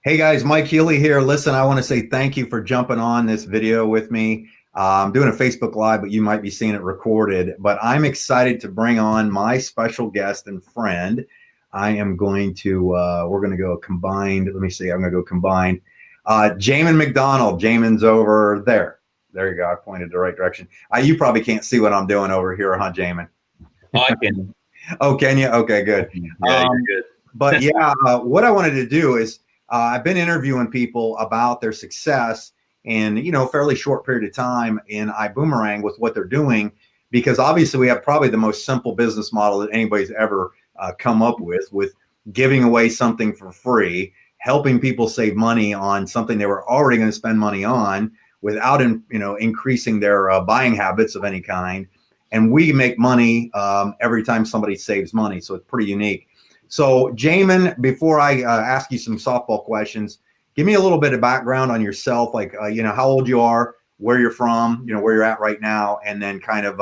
Hey guys, Mike Healy here. Listen, I want to say thank you for jumping on this video with me. I'm doing a Facebook Live, but you might be seeing it recorded. But I'm excited to bring on my special guest and friend. I am going to, we're going to go combined. Let me see, I'm going to go combined. Jaymin McDonald. Jaymin's over there. There you go. I pointed the right direction. You probably can't see what I'm doing over here, huh, Jaymin? Oh, I can. Oh, can you? Okay, good. Yeah, you're good. But yeah, what I wanted to do is I've been interviewing people about their success in, fairly short period of time in iBuumerang with what they're doing, because obviously we have probably the most simple business model that anybody's ever come up with giving away something for free, helping people save money on something they were already going to spend money on without, increasing their buying habits of any kind. And we make money every time somebody saves money. So it's pretty unique. So Jaymin, before I ask you some softball questions, give me a little bit of background on yourself, like, how old you are, where you're from, where you're at right now, and then kind of,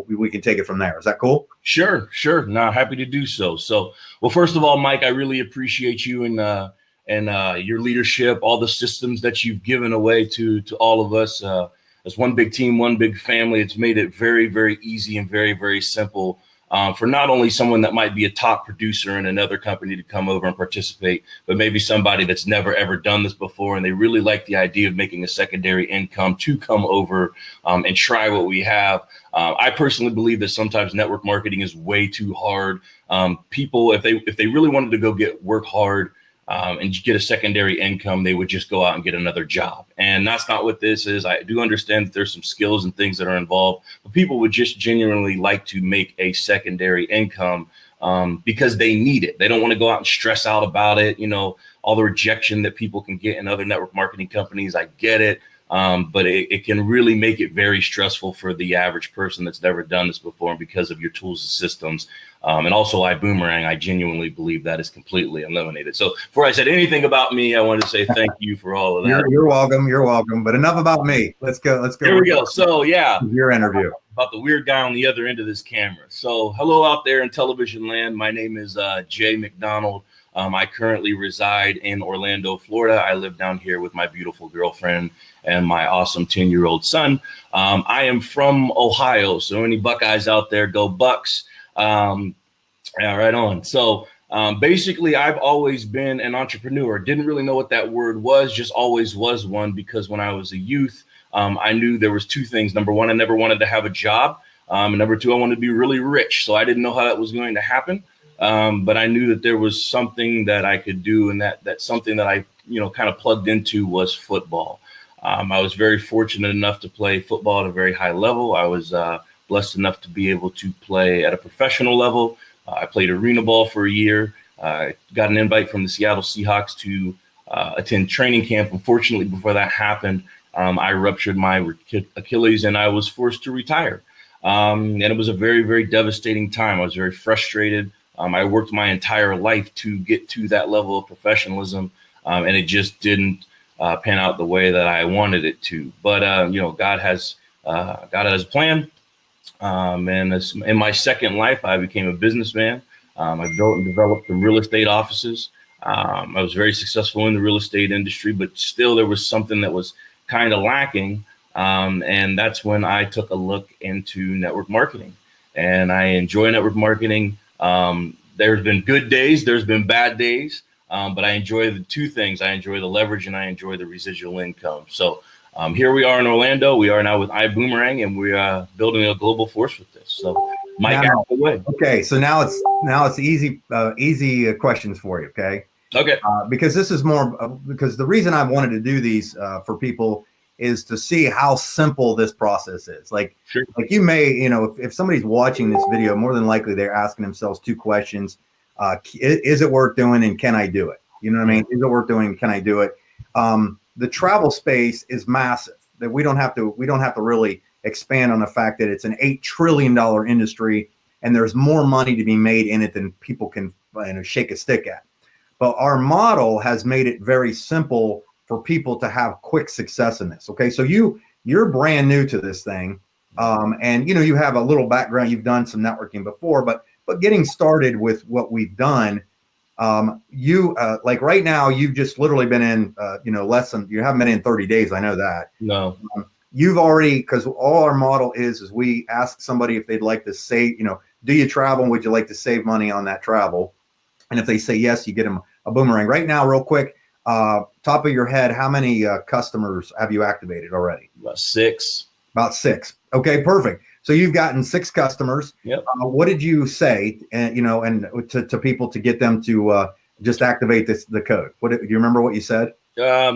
we can take it from there. Is that cool? Sure. No, happy to do so. Well, first of all, Mike, I really appreciate you and your leadership, all the systems that you've given away to all of us. As one big team, one big family, it's made it very, very easy and very, very simple for not only someone that might be a top producer in another company to come over and participate, but maybe somebody that's never, ever done this before. And they really like the idea of making a secondary income to come over and try what we have. I personally believe that sometimes network marketing is way too hard. People, if they really wanted to work hard, and get a secondary income, they would just go out and get another job. And that's not what this is. I do understand that there's some skills and things that are involved, but people would just genuinely like to make a secondary income because they need it. They don't want to go out and stress out about it. All the rejection that people can get in other network marketing companies. I get it. But it can really make it very stressful for the average person that's never done this before. And because of your tools and systems, and also iBuumerang, I genuinely believe that is completely eliminated. So before I said anything about me, I wanted to say thank you for all of that. You're welcome. But enough about me. Let's go. Here we go. So yeah, your interview about the weird guy on the other end of this camera. So hello out there in television land. My name is Jay McDonald. I currently reside in Orlando, Florida. I live down here with my beautiful girlfriend and my awesome 10-year-old son. I am from Ohio, so any Buckeyes out there, go Bucks. Yeah, right on. So basically, I've always been an entrepreneur. Didn't really know what that word was, just always was one, because when I was a youth, I knew there was two things. Number one, I never wanted to have a job. And number two, I wanted to be really rich. So I didn't know how that was going to happen. But I knew that there was something that I could do, and that something that I, kind of plugged into was football. I was very fortunate enough to play football at a very high level. I was blessed enough to be able to play at a professional level. I played arena ball for a year. I got an invite from the Seattle Seahawks to attend training camp. Unfortunately, before that happened, I ruptured my Achilles and I was forced to retire. And it was a very, very devastating time. I was very frustrated. I worked my entire life to get to that level of professionalism, and it just didn't pan out the way that I wanted it to. But God has a plan. And in my second life, I became a businessman. I built and developed some real estate offices. I was very successful in the real estate industry, but still there was something that was kind of lacking. And that's when I took a look into network marketing, and I enjoy network marketing. There's been good days, there's been bad days, but I enjoy the two things. I enjoy the leverage and I enjoy the residual income. So here we are in Orlando. We are now with iBuumerang, and we are building a global force with this. So Mike, out the way. Okay, so now it's easy questions for you. Okay, because this is more because the reason I wanted to do these for people is to see how simple this process is. Like you may, if somebody's watching this video, more than likely they're asking themselves two questions: is it worth doing, and can I do it? You know what I mean? Is it worth doing? Can I do it? The travel space is massive. That we don't have to really expand on the fact that it's an $8 trillion industry, and there's more money to be made in it than people can shake a stick at. But our model has made it very simple for people to have quick success in this. Okay, so you're brand new to this thing, and you have a little background. You've done some networking before, but getting started with what we've done, You like right now, you've just literally been in, you haven't been in 30 days. I know that. No. You've already, because all our model is we ask somebody if they'd like to save, do you travel? And would you like to save money on that travel? And if they say yes, you get them a boomerang. Right now, real quick, top of your head, how many customers have you activated already? About 6. About 6. Okay, perfect. So you've gotten 6 customers. Yep. What did you say, and to people to get them to just activate the code? Do you remember what you said?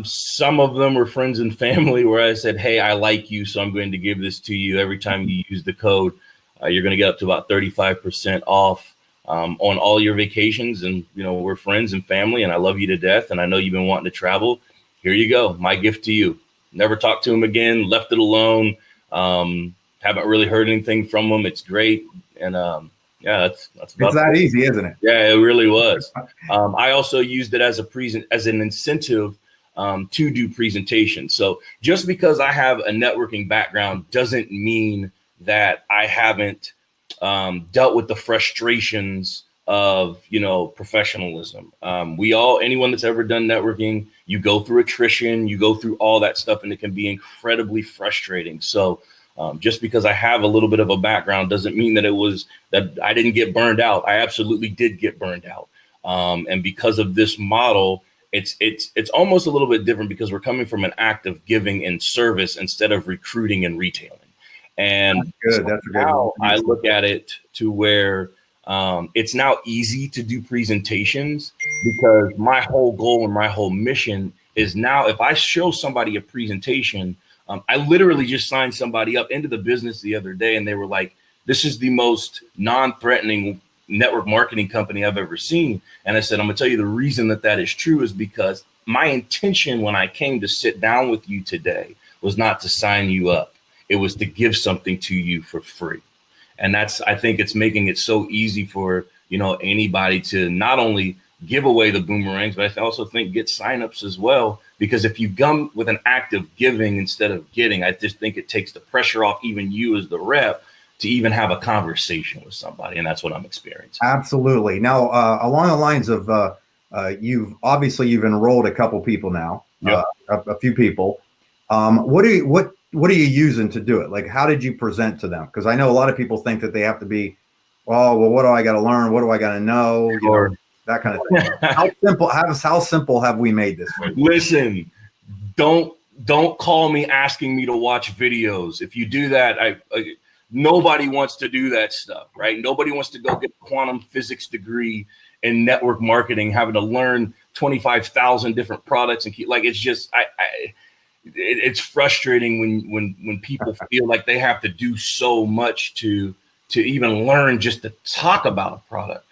Some of them were friends and family where I said, hey, I like you, so I'm going to give this to you. Every time you use the code, you're going to get up to about 35% off on all your vacations. And, we're friends and family, and I love you to death. And I know you've been wanting to travel. Here you go. My gift to you. Never talked to him again, left it alone. Haven't really heard anything from them. It's great. And yeah, that's it's that easy, isn't it? Yeah, it really was. I also used it as an incentive to do presentations. So just because I have a networking background doesn't mean that I haven't dealt with the frustrations of, professionalism. Anyone that's ever done networking, you go through attrition, you go through all that stuff, and it can be incredibly frustrating. So just because I have a little bit of a background doesn't mean that I didn't get burned out. I absolutely did get burned out. And because of this model, it's almost a little bit different because we're coming from an act of giving and service instead of recruiting and retailing. And that's a good now I look at it to where it's now easy to do presentations because my whole goal and my whole mission is now if I show somebody a presentation, I literally just signed somebody up into the business the other day and they were like, this is the most non-threatening network marketing company I've ever seen. And I said, I'm gonna tell you the reason that is true is because my intention when I came to sit down with you today was not to sign you up. It was to give something to you for free. And I think it's making it so easy for, anybody to not only give away the boomerangs, but I also think get signups as well. Because if you come with an act of giving instead of getting, I just think it takes the pressure off even you as the rep to even have a conversation with somebody. And that's what I'm experiencing. Absolutely. Now, along the lines of you've enrolled a couple people now, yep. a few people. What are you using to do it? Like, how did you present to them? Because I know a lot of people think that they have to be, well, what do I got to learn? What do I got to know? That kind of thing. How simple have we made this for you? Listen, don't call me asking me to watch videos. If you do that, nobody wants to do that stuff, right? Nobody wants to go get a quantum physics degree in network marketing, having to learn 25,000 different products and it's just it's frustrating when people feel like they have to do so much to even learn just to talk about a product.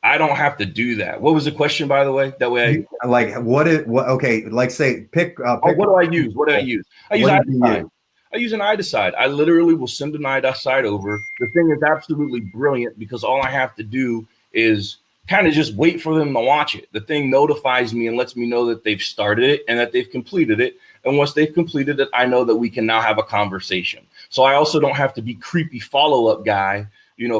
I don't have to do that. What was the question, by the way? That way, okay. Like, say, pick. What do I use? What do I use? I use iDecide. I use an iDecide. I literally will send an iDecide over. The thing is absolutely brilliant because all I have to do is kind of just wait for them to watch it. The thing notifies me and lets me know that they've started it and that they've completed it. And once they've completed it, I know that we can now have a conversation. So I also don't have to be creepy follow-up guy,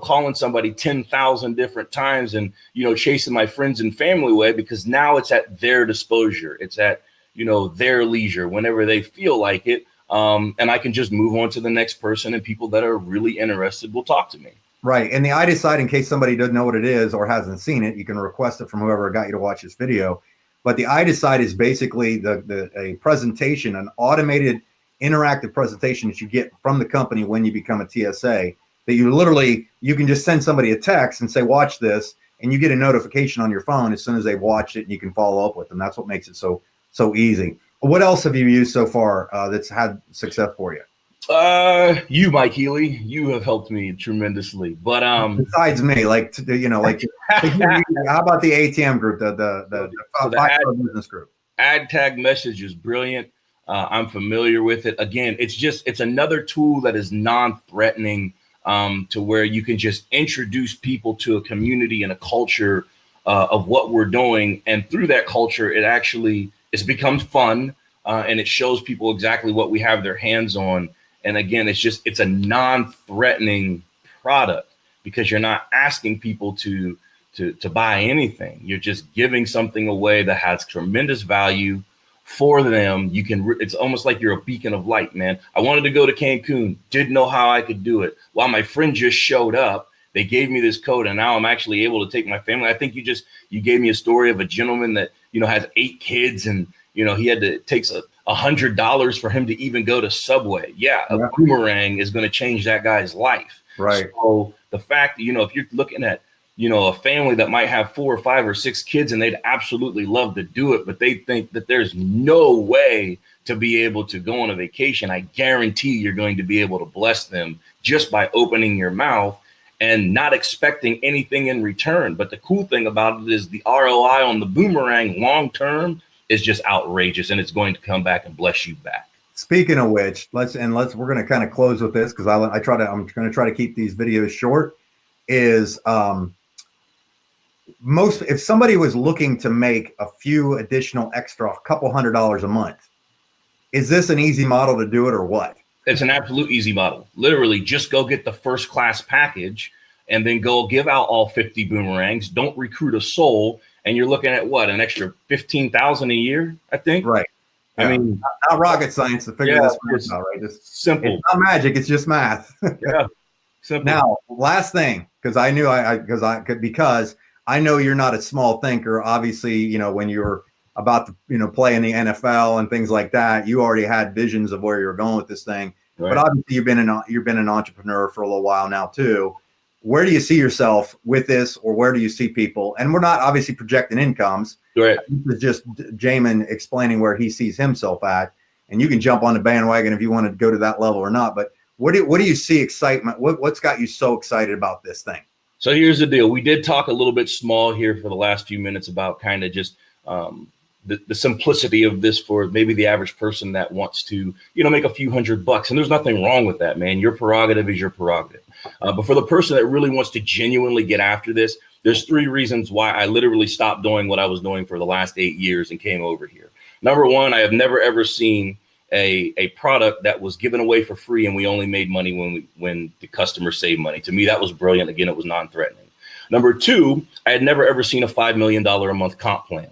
calling somebody 10,000 different times and, chasing my friends and family away because now it's at their disposal. It's at, their leisure whenever they feel like it. And I can just move on to the next person and people that are really interested will talk to me. Right. And the iDecide, in case somebody doesn't know what it is or hasn't seen it, you can request it from whoever got you to watch this video. But the iDecide is basically a presentation, an automated interactive presentation that you get from the company when you become a TSA, that you can just send somebody a text and say, watch this, and you get a notification on your phone as soon as they've watched it and you can follow up with them. That's what makes it so easy. What else have you used so far that's had success for you? You, Mike Healy, you have helped me tremendously. But besides me, how about the ATM group, the business group? Ad tag message is brilliant. I'm familiar with it. Again, it's another tool that is non-threatening to where you can just introduce people to a community and a culture of what we're doing, and through that culture, it's become fun and it shows people exactly what we have their hands on. And again, it's a non-threatening product because you're not asking people to to buy anything. You're just giving something away that has tremendous value for them. You can, it's almost like you're a beacon of light, man. I wanted to go to Cancun, didn't know how I could do it. While my friend just showed up, they gave me this code, and now I'm actually able to take my family. I think you gave me a story of a gentleman that, you know, has 8 kids, and, you know, he had to, it takes $100 for him to even go to Subway. Yeah, a boomerang is going to change that guy's life. Right. So the fact that, you know, if you're looking at, you know, a family that might have 4 or 5 or 6 kids, and they'd absolutely love to do it, but they think that there's no way to be able to go on a vacation, I guarantee you're going to be able to bless them just by opening your mouth and not expecting anything in return. But the cool thing about it is the ROI on the boomerang long term is just outrageous, and it's going to come back and bless you back. Speaking of which, we're going to kind of close with this, because I'm going to try to keep these videos short. Is if somebody was looking to make a few additional extra, a couple $100 a month, is this an easy model to do it, or what? It's an absolute easy model. Literally, just go get the first class package and then go give out all 50 boomerangs. Don't recruit a soul. And you're looking at what, an extra 15,000 a year, I think. Right. Yeah. I mean, not rocket science to figure this out, right? It's simple. It's not magic. It's just math. Yeah. Simple. Now, last thing, because I know you're not a small thinker. Obviously, you know, when you're about to, you know, play in the NFL and things like that, you already had visions of where you're going with this thing. Right. But obviously, you've been an entrepreneur for a little while now too. Where do you see yourself with this, or where do you see people? And we're not obviously projecting incomes. Right. It's just Jaymin explaining where he sees himself at, and you can jump on the bandwagon if you want to go to that level or not. But what do you see excitement? What's got you so excited about this thing? So here's the deal. We did talk a little bit small here for the last few minutes about kind of just the simplicity of this for maybe the average person that wants to, you know, make a few $100. And there's nothing wrong with that, man. Your prerogative is your prerogative. But for the person that really wants to genuinely get after this, there's 3 reasons why I literally stopped doing what I was doing for the last 8 years and came over here. Number one, I have never, ever seen a product that was given away for free and we only made money when the customer saved money. To me, that was brilliant. Again, it was non-threatening. Number 2, I had never, ever seen a $5 million a month comp plan.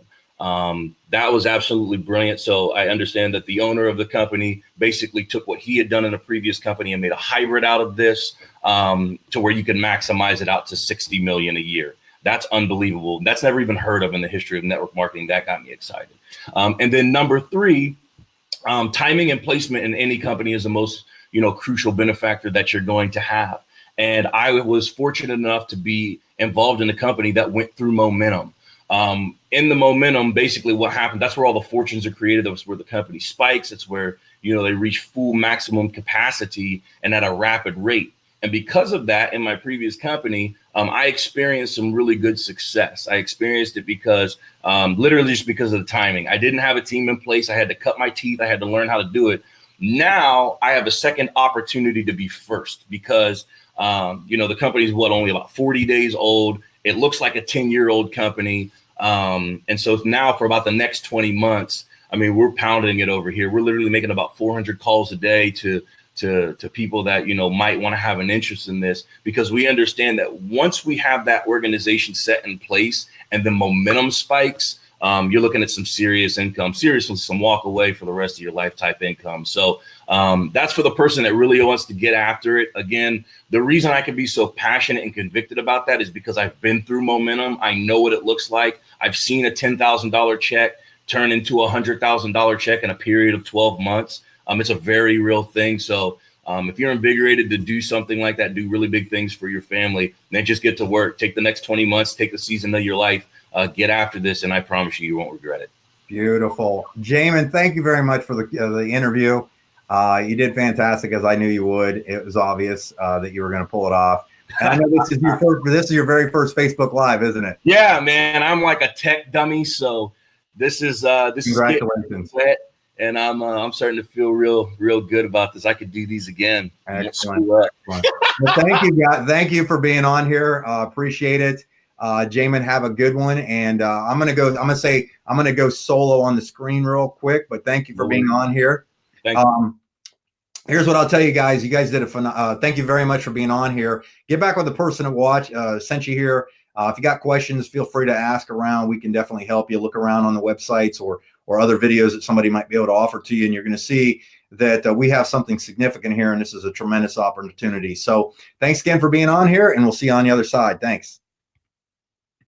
That was absolutely brilliant. So I understand that the owner of the company basically took what he had done in a previous company and made a hybrid out of this, to where you can maximize it out to 60 million a year. That's unbelievable. That's never even heard of in the history of network marketing. That got me excited. And then number 3, timing and placement in any company is the most, you know, crucial benefactor that you're going to have. And I was fortunate enough to be involved in a company that went through momentum. In the momentum, basically what happened, that's where all the fortunes are created. That's where the company spikes. It's where, you know, they reach full maximum capacity and at a rapid rate. And because of that, in my previous company, I experienced some really good success. I experienced it because literally just because of the timing. I didn't have a team in place. I had to cut my teeth. I had to learn how to do it. Now I have a second opportunity to be first because, you know, the company is only about 40 days old. It looks like a 10-year-old company. And so now for about the next 20 months, I mean, we're pounding it over here. We're literally making about 400 calls a day to people that, you know, might want to have an interest in this, because we understand that once we have that organization set in place and the momentum spikes, you're looking at some serious income, seriously, some walk away for the rest of your life type income. So that's for the person that really wants to get after it. Again, the reason I can be so passionate and convicted about that is because I've been through momentum. I know what it looks like. I've seen a $10,000 check turn into a $100,000 check in a period of 12 months. It's a very real thing. So if you're invigorated to do something like that, do really big things for your family, then just get to work. Take the next 20 months, take the season of your life, get after this, and I promise you, you won't regret it. Beautiful. Jaymin, thank you very much for the interview. You did fantastic, as I knew you would. It was obvious that you were going to pull it off. And I know this is your very first Facebook Live, isn't it? Yeah, man. I'm like a tech dummy, so this is congratulations. Wet, and I'm starting to feel real good about this. I could do these again. Excellent. Well, thank you, guys. Thank you for being on here. Appreciate it. Jaymin, have a good one. And I'm gonna go solo on the screen real quick. But thank you for being on here. Thank you. Here's what I'll tell you guys. You guys did thank you very much for being on here. Get back with the person that sent you here. If you got questions, feel free to ask around. We can definitely help you. Look around on the websites or other videos that somebody might be able to offer to you, and you're going to see that we have something significant here, and this is a tremendous opportunity. So thanks again for being on here, and we'll see you on the other side. Thanks.